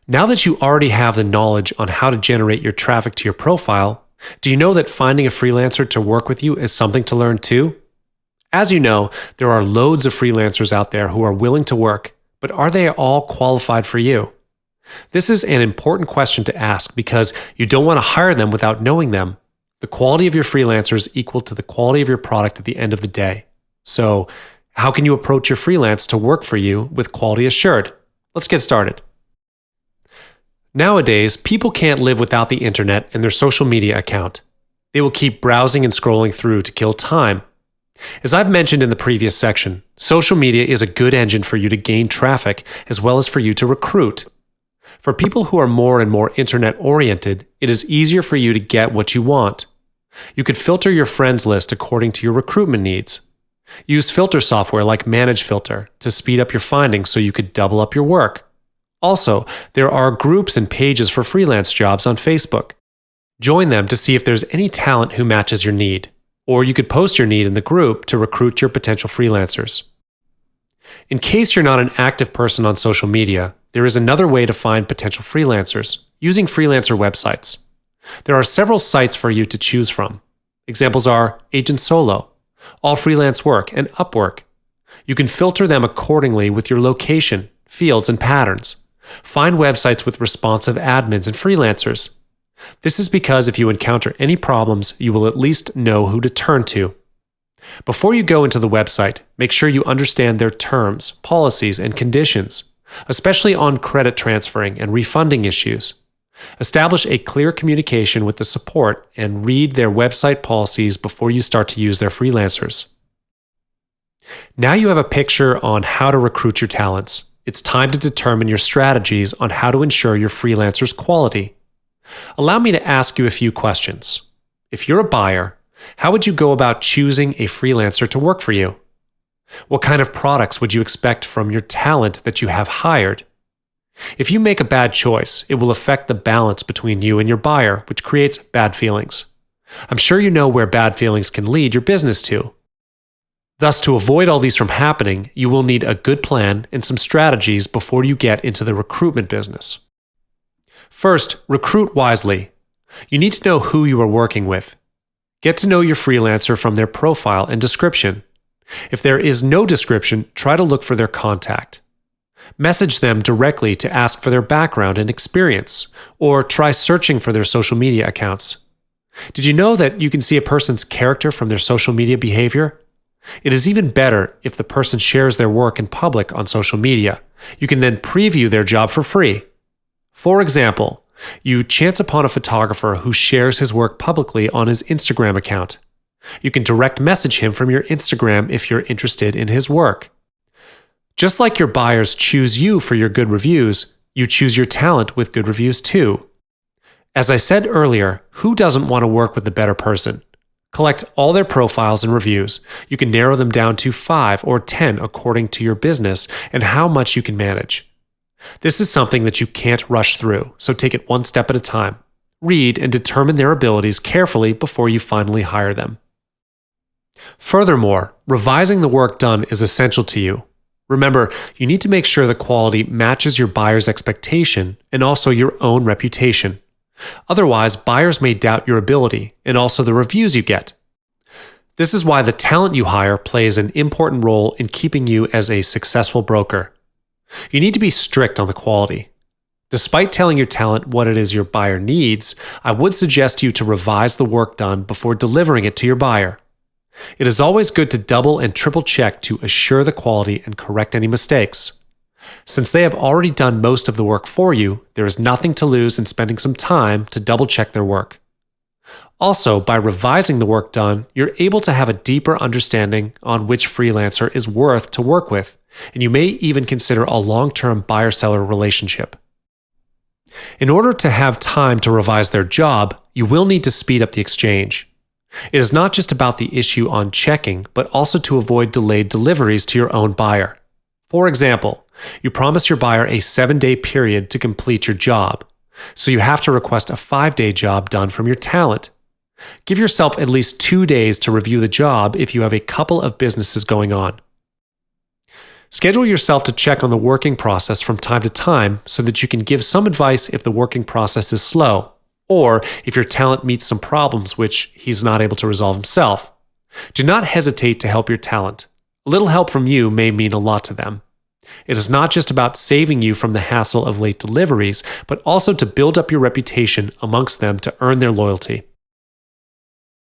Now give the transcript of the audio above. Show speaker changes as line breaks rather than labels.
Now that you already have the knowledge on how to generate your traffic to your profile, do you know that finding a freelancer to work with you is something to learn too? As you know, there are loads of freelancers out there who are willing to work, but are they all qualified for you? This is an important question to ask because you don't want to hire them without knowing them. The quality of your freelancer is equal to the quality of your product at the end of the day. So, how can you approach your freelance to work for you with quality assured? Let's get started. Nowadays, people can't live without the internet and their social media account. They will keep browsing and scrolling through to kill time. As I've mentioned in the previous section, social media is a good engine for you to gain traffic as well as for you to recruit. For people who are more and more internet-oriented, it is easier for you to get what you want. You could filter your friends list according to your recruitment needs. Use filter software like Manage Filter to speed up your findings so you could double up your work. Also, there are groups and pages for freelance jobs on Facebook. Join them to see if there's any talent who matches your need, or you could post your need in the group to recruit your potential freelancers. In case you're not an active person on social media, there is another way to find potential freelancers, using freelancer websites. There are several sites for you to choose from. Examples are Agent Solo, All Freelance Work, and Upwork. You can filter them accordingly with your location, fields, and patterns. Find websites with responsive admins and freelancers. This is because if you encounter any problems, you will at least know who to turn to. Before you go into the website, make sure you understand their terms, policies, and conditions, especially on credit transferring and refunding issues. Establish a clear communication with the support and read their website policies before you start to use their freelancers. Now you have a picture on how to recruit your talents. It's time to determine your strategies on how to ensure your freelancer's quality. Allow me to ask you a few questions. If you're a buyer, how would you go about choosing a freelancer to work for you? What kind of products would you expect from your talent that you have hired? If you make a bad choice, it will affect the balance between you and your buyer, which creates bad feelings. I'm sure you know where bad feelings can lead your business to. Thus, to avoid all these from happening, you will need a good plan and some strategies before you get into the recruitment business. First, recruit wisely. You need to know who you are working with. Get to know your freelancer from their profile and description. If there is no description, try to look for their contact. Message them directly to ask for their background and experience, or try searching for their social media accounts. Did you know that you can see a person's character from their social media behavior? It is even better if the person shares their work in public on social media. You can then preview their job for free. For example, you chance upon a photographer who shares his work publicly on his Instagram account. You can direct message him from your Instagram if you're interested in his work. Just like your buyers choose you for your good reviews, you choose your talent with good reviews too. As I said earlier, who doesn't want to work with the better person? Collect all their profiles and reviews. You can narrow them down to 5 or 10 according to your business and how much you can manage. This is something that you can't rush through, so take it one step at a time. Read and determine their abilities carefully before you finally hire them. Furthermore, revising the work done is essential to you. Remember, you need to make sure the quality matches your buyer's expectation and also your own reputation. Otherwise, buyers may doubt your ability and also the reviews you get. This is why the talent you hire plays an important role in keeping you as a successful broker. You need to be strict on the quality. Despite telling your talent what it is your buyer needs, I would suggest you to revise the work done before delivering it to your buyer. It is always good to double and triple check to assure the quality and correct any mistakes. Since they have already done most of the work for you, there is nothing to lose in spending some time to double check their work. Also, by revising the work done, you're able to have a deeper understanding on which freelancer is worth to work with, and you may even consider a long-term buyer-seller relationship. In order to have time to revise their job, you will need to speed up the exchange. It is not just about the issue on checking, but also to avoid delayed deliveries to your own buyer. For example, you promise your buyer a 7-day period to complete your job, so you have to request a 5-day job done from your talent. Give yourself at least 2 days to review the job if you have a couple of businesses going on. Schedule yourself to check on the working process from time to time so that you can give some advice if the working process is slow, or if your talent meets some problems which he's not able to resolve himself. Do not hesitate to help your talent. A little help from you may mean a lot to them. It is not just about saving you from the hassle of late deliveries, but also to build up your reputation amongst them to earn their loyalty.